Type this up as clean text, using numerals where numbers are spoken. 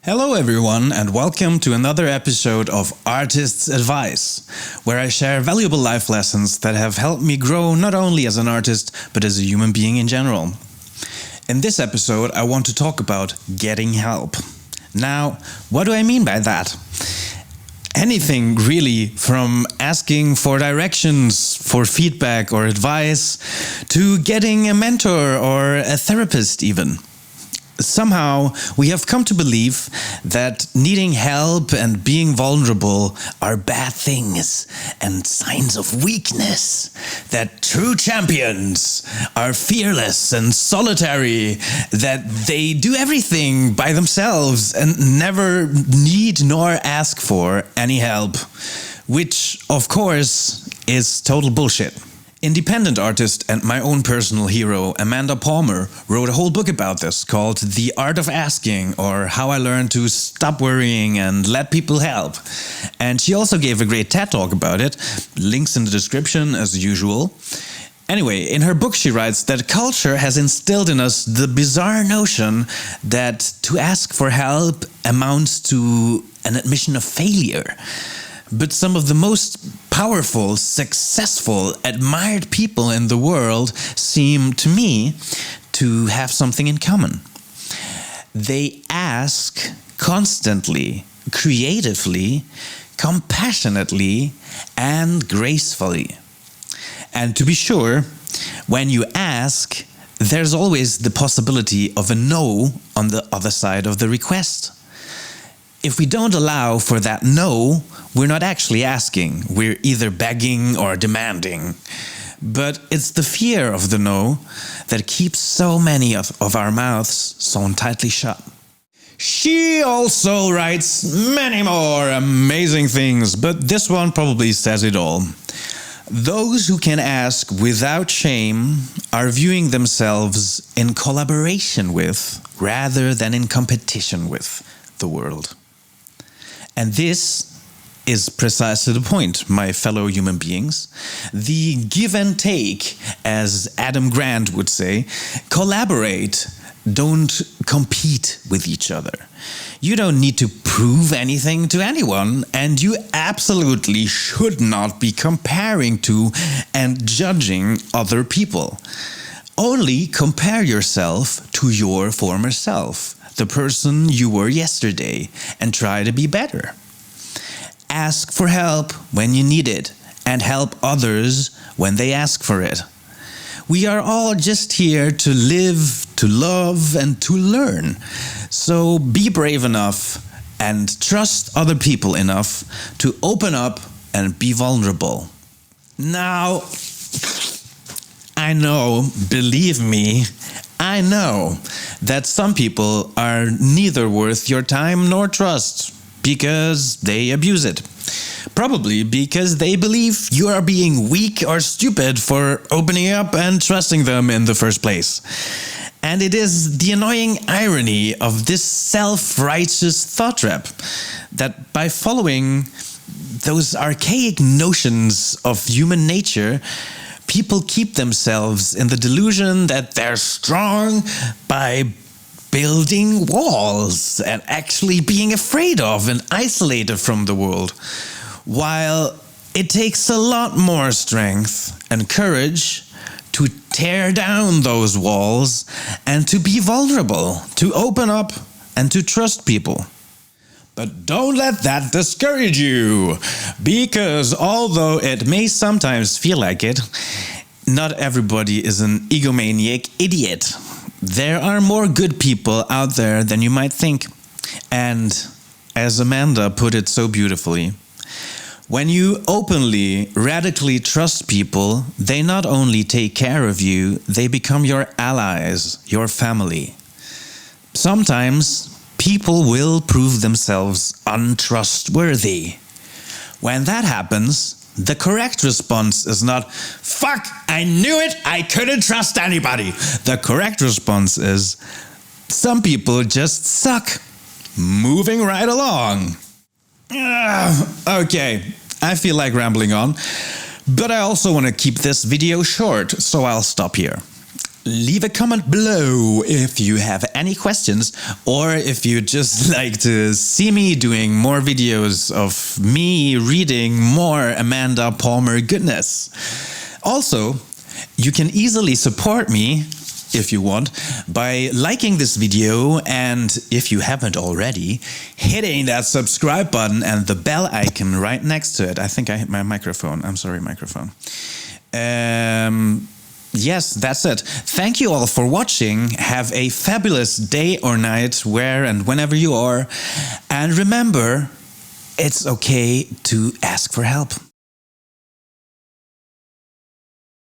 Hello everyone and welcome to another episode of Artist's Advice, where I share valuable life lessons that have helped me grow not only as an artist, but as a human being in general. In this episode, I want to talk about getting help. Now, what do I mean by that? Anything really, from asking for directions, for feedback or advice, to getting a mentor or a therapist even. Somehow, we have come to believe that needing help and being vulnerable are bad things and signs of weakness. That true champions are fearless and solitary, that they do everything by themselves and never need nor ask for any help, which, of course, is total bullshit. Independent artist and my own personal hero, Amanda Palmer, wrote a whole book about this called The Art of Asking, or How I Learned to Stop Worrying and Let People Help. And she also gave a great TED Talk about it, links in the description as usual. Anyway, in her book she writes that culture has instilled in us the bizarre notion that to ask for help amounts to an admission of failure. But some of the most powerful, successful, admired people in the world seem to me to have something in common. They ask constantly, creatively, compassionately, and gracefully. And to be sure, when you ask, there's always the possibility of a no on the other side of the request. If we don't allow for that no, we're not actually asking. We're either begging or demanding. But it's the fear of the no that keeps so many of our mouths sewn tightly shut. She also writes many more amazing things, but this one probably says it all. Those who can ask without shame are viewing themselves in collaboration with, rather than in competition with, the world. And this is precisely the point, my fellow human beings. The give and take, as Adam Grant would say, collaborate, don't compete with each other. You don't need to prove anything to anyone, and you absolutely should not be comparing to and judging other people. Only compare yourself to your former self, the person you were yesterday, and try to be better. Ask for help when you need it, and help others when they ask for it. We are all just here to live, to love, and to learn. So be brave enough and trust other people enough to open up and be vulnerable. Now, I know, believe me, I know that some people are neither worth your time nor trust because they abuse it. Probably because they believe you are being weak or stupid for opening up and trusting them in the first place. And it is the annoying irony of this self-righteous thought trap that by following those archaic notions of human nature, people keep themselves in the delusion that they're strong by building walls and actually being afraid of and isolated from the world, while it takes a lot more strength and courage to tear down those walls and to be vulnerable, to open up and to trust people. But don't let that discourage you, because although it may sometimes feel like it, not everybody is an egomaniac idiot. There are more good people out there than you might think. And as Amanda put it so beautifully, when you openly, radically trust people, they not only take care of you, they become your allies, your family. Sometimes people will prove themselves untrustworthy. When that happens, the correct response is not, "Fuck, I knew it, I couldn't trust anybody." The correct response is, "Some people just suck." Moving right along. Okay, I feel like rambling on, but I also want to keep this video short, so I'll stop here. Leave a comment below if you have any questions, or if you just like to see me doing more videos of me reading more Amanda Palmer goodness. Also, you can easily support me, if you want, by liking this video, and if you haven't already, hitting that subscribe button and the bell icon right next to it. I think I hit my microphone. I'm sorry, microphone. Yes, that's it. Thank you all for watching. Have a fabulous day or night, where and whenever you are. And remember, it's okay to ask for help.